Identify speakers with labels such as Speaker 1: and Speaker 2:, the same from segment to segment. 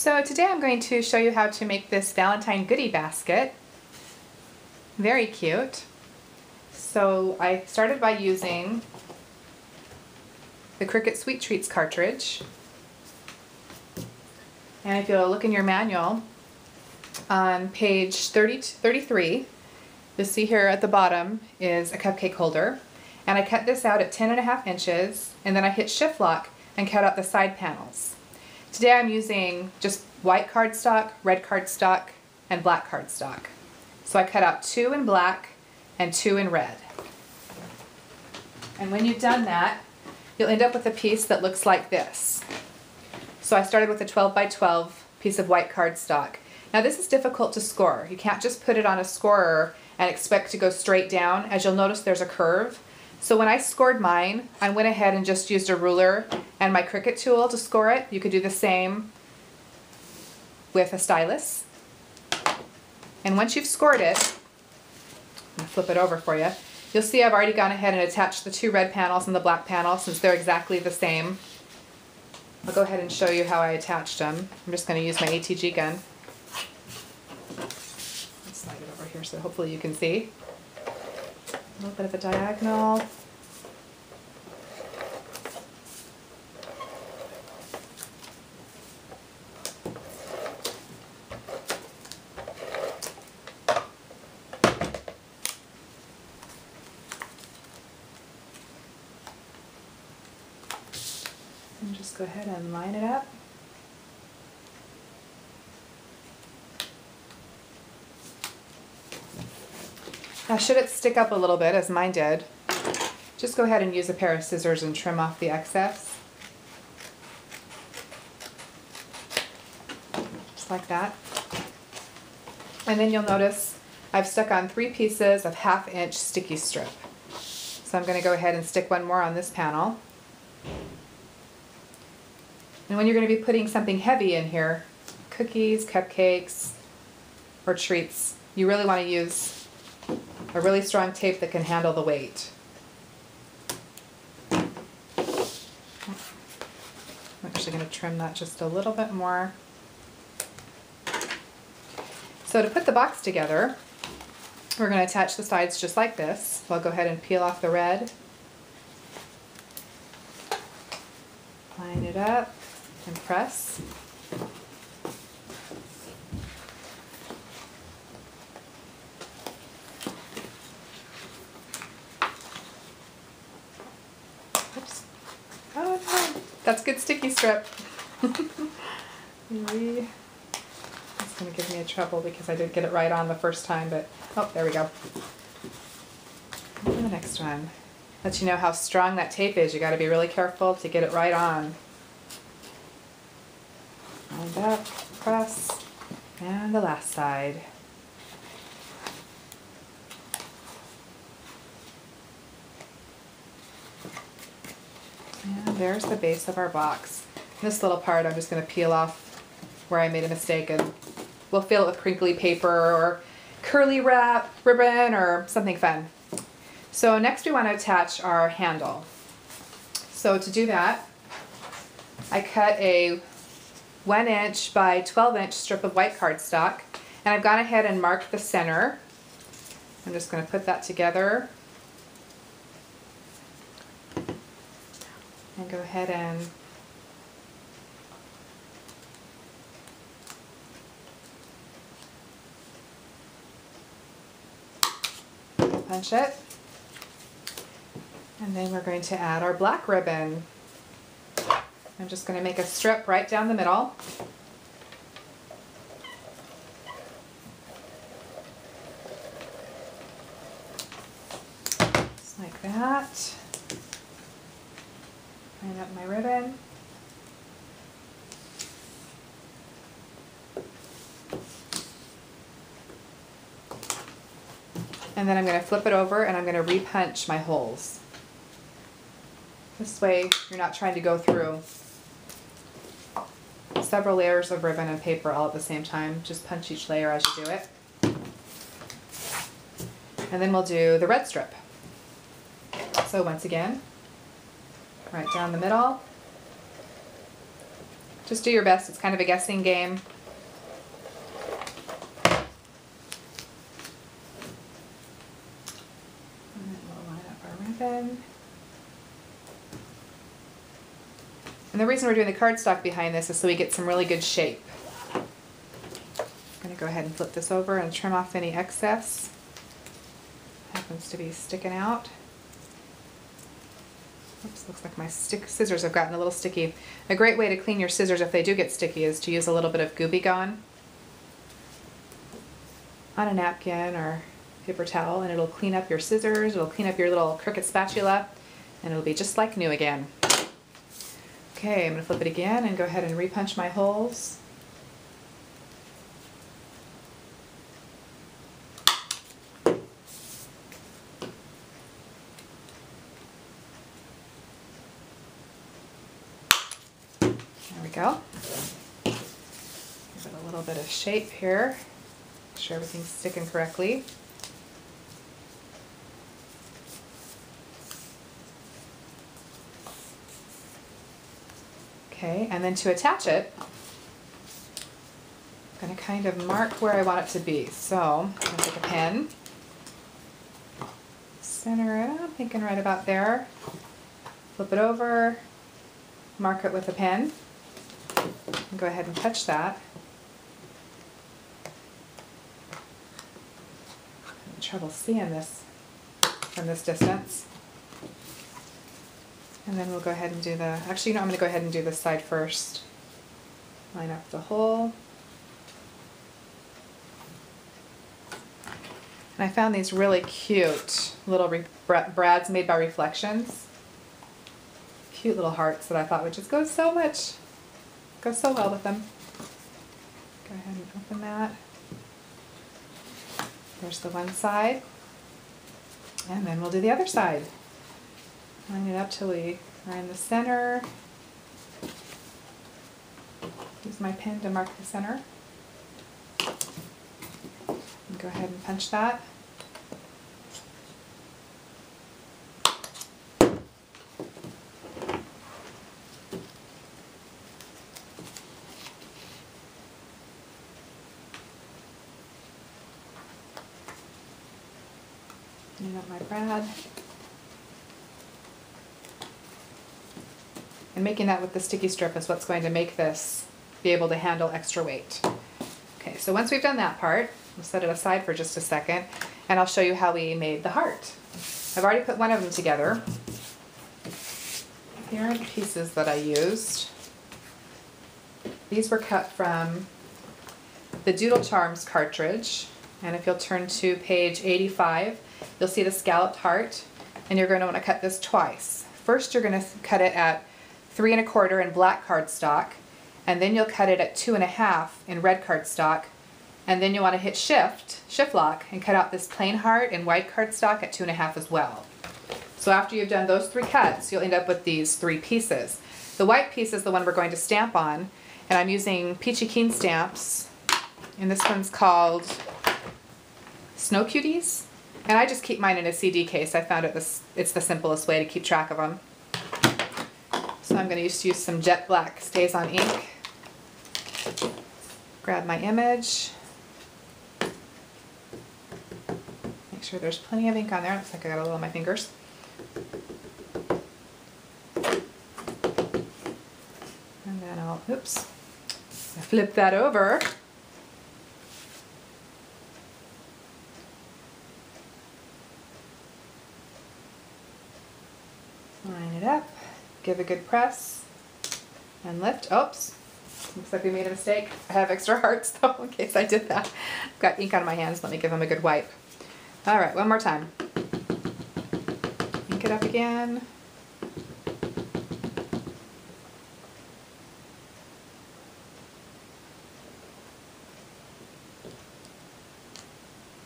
Speaker 1: So today I'm going to show you how to make this Valentine Goodie basket. Very cute. So I started by using the Cricut Sweet Treats cartridge. And if you'll look in your manual, on page 33, you'll see here at the bottom is a cupcake holder. And I cut this out at 10.5 inches, and then I hit shift lock and cut out the side panels. Today I'm using just white cardstock, red cardstock, and black cardstock. So I cut out 2 in black and 2 in red. And when you've done that, you'll end up with a piece that looks like this. So I started with a 12 by 12 piece of white cardstock. Now this is difficult to score. You can't just put it on a scorer and expect to go straight down. As you'll notice, there's a curve. So when I scored mine, I went ahead and just used a ruler and my Cricut tool to score it. You could do the same with a stylus. And once you've scored it, I'm going to flip it over for you, you'll see I've already gone ahead and attached the 2 red panels and the black panel since they're exactly the same. I'll go ahead and show you how I attached them. I'm just going to use my ATG gun. Let's slide it over here so hopefully you can see. A little bit of a diagonal. And just go ahead and line it up. Now should it stick up a little bit, as mine did, just go ahead and use a pair of scissors and trim off the excess. Just like that. And then you'll notice I've stuck on 3 pieces of 1/2 inch sticky strip. So I'm going to go ahead and stick one more on this panel. And when you're going to be putting something heavy in here, cookies, cupcakes, or treats, you really want to use a really strong tape that can handle the weight. I'm actually going to trim that just a little bit more. So to put the box together, we're going to attach the sides just like this. So I'll go ahead and peel off the red, line it up, and press. Oops. Oh no, that's good sticky strip. Maybe it's going to give me a trouble because I didn't get it right on the first time, but oh, there we go. And the next one. Let you know how strong that tape is. You got to be really careful to get it right on. Lined up, press, and the last side. And there's the base of our box. This little part I'm just going to peel off where I made a mistake, and we'll fill it with crinkly paper or curly wrap, ribbon, or something fun. So next we want to attach our handle. So to do that, I cut a 1 inch by 12 inch strip of white cardstock, and I've gone ahead and marked the center. I'm just going to put that together and go ahead and punch it. And then we're going to add our black ribbon. I'm just going to make a strip right down the middle. Just like that. Line up my ribbon. And then I'm going to flip it over and I'm going to re-punch my holes. This way you're not trying to go through several layers of ribbon and paper all at the same time. Just punch each layer as you do it. And then we'll do the red strip. So once again, right down the middle, Just do your best. It's kind of a guessing game. And then we'll line up our ribbon. And the reason we're doing the cardstock behind this is so we get some really good shape. I'm going to go ahead and flip this over and trim off any excess. Happens to be sticking out. Oops, looks like my scissors have gotten a little sticky. A great way to clean your scissors if they do get sticky is to use a little bit of Goodie Gone on a napkin or paper towel, and it'll clean up your scissors, it'll clean up your little crooked spatula, and it'll be just like new again. Okay, I'm going to flip it again and go ahead and repunch my holes. There we go. Give it a little bit of shape here. Make sure everything's sticking correctly. Okay, and then to attach it, I'm going to kind of mark where I want it to be. So I'm going to take a pen, center it, I'm thinking right about there, flip it over, mark it with a pen, and go ahead and touch that. I'm having trouble seeing this from this distance. And then we'll go ahead and do the, actually, no, I'm going to go ahead and do this side first. Line up the hole. And I found these really cute little brads made by Reflections. Cute little hearts that I thought would just go so well with them. Go ahead and open that. There's the one side. And then we'll do the other side. Line it up till we are in the center. Use my pen to mark the center. And go ahead and punch that. Clean up my brad. And making that with the sticky strip is what's going to make this be able to handle extra weight. Okay, so once we've done that part, we'll set it aside for just a second, and I'll show you how we made the heart. I've already put one of them together. Here are the pieces that I used. These were cut from the Doodle Charms cartridge, and if you'll turn to page 85, you'll see the scalloped heart, and you're going to want to cut this twice. First, you're going to cut it at 3 1/4 in black cardstock, and then you'll cut it at 2 1/2 in red cardstock, and then you want to hit shift lock, and cut out this plain heart in white cardstock at 2 1/2 as well. So after you've done those 3 cuts, you'll end up with these 3 pieces. The white piece is the one we're going to stamp on, and I'm using Peachy Keen stamps, and this one's called Snow Cuties, and I just keep mine in a CD case. I found it's the simplest way to keep track of them. So I'm going to use some jet black Stays On ink. Grab my image. Make sure there's plenty of ink on there. Looks like I got a little on my fingers. And then I'll flip that over. Line it up. Give a good press and lift. Oops, looks like we made a mistake. I have extra hearts though in case I did that. I've got ink on my hands. Let me give them a good wipe. All right, one more time. Ink it up again.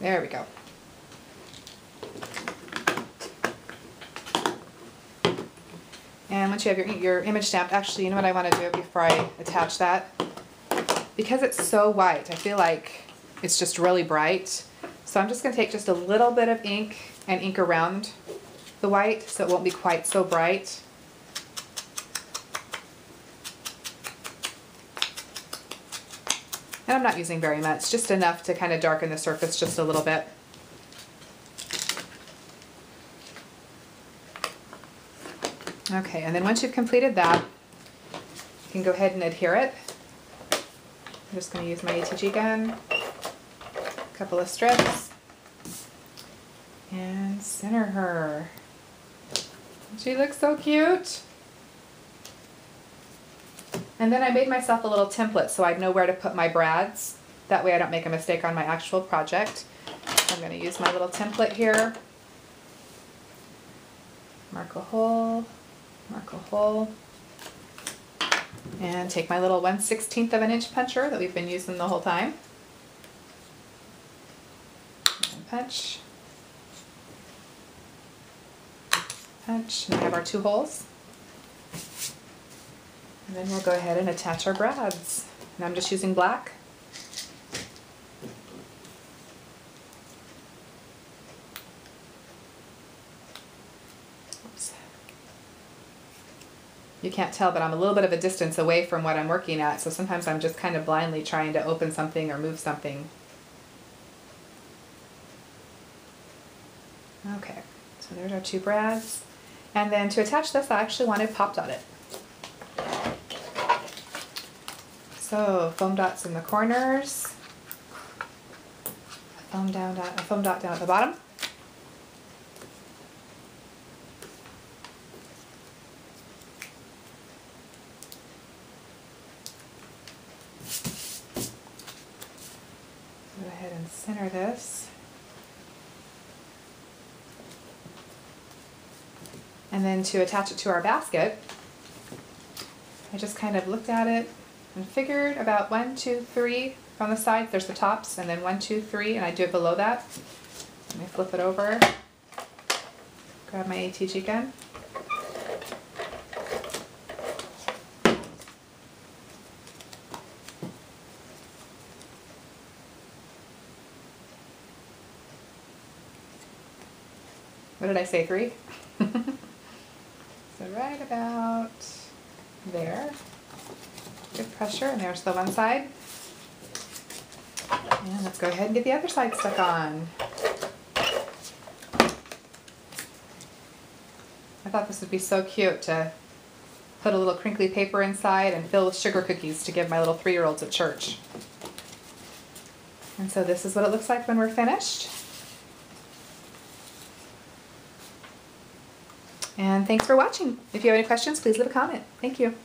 Speaker 1: There we go. And once you have your image stamped, actually, you know what I want to do before I attach that? Because it's so white, I feel like it's just really bright. So I'm just going to take just a little bit of ink and ink around the white so it won't be quite so bright. And I'm not using very much, just enough to kind of darken the surface just a little bit. Okay, and then once you've completed that, you can go ahead and adhere it. I'm just going to use my ATG gun, a couple of strips, and center her. She looks so cute. And then I made myself a little template so I'd know where to put my brads. That way I don't make a mistake on my actual project. I'm going to use my little template here. Mark a hole, and take my little 1/16 of an inch puncher that we've been using the whole time. And punch. Punch, and we have our 2 holes. And then we'll go ahead and attach our brads. And I'm just using black. Oops. You can't tell, but I'm a little bit of a distance away from what I'm working at, so sometimes I'm just kind of blindly trying to open something or move something. Okay, so there's our 2 brads. And then to attach this, I actually wanted pop dot it. So foam dots in the corners, a foam dot down at the bottom. Go ahead and center this. And then to attach it to our basket, I just kind of looked at it and figured about 1, 2, 3 on the side. There's the tops, and then 1, 2, 3, and I do it below that. Let me flip it over. Grab my ATG gun. What did I say, 3? So right about there. Good pressure, and there's the one side. And let's go ahead and get the other side stuck on. I thought this would be so cute to put a little crinkly paper inside and fill with sugar cookies to give my little 3-year-olds at church. And so this is what it looks like when we're finished. And thanks for watching. If you have any questions, please leave a comment. Thank you.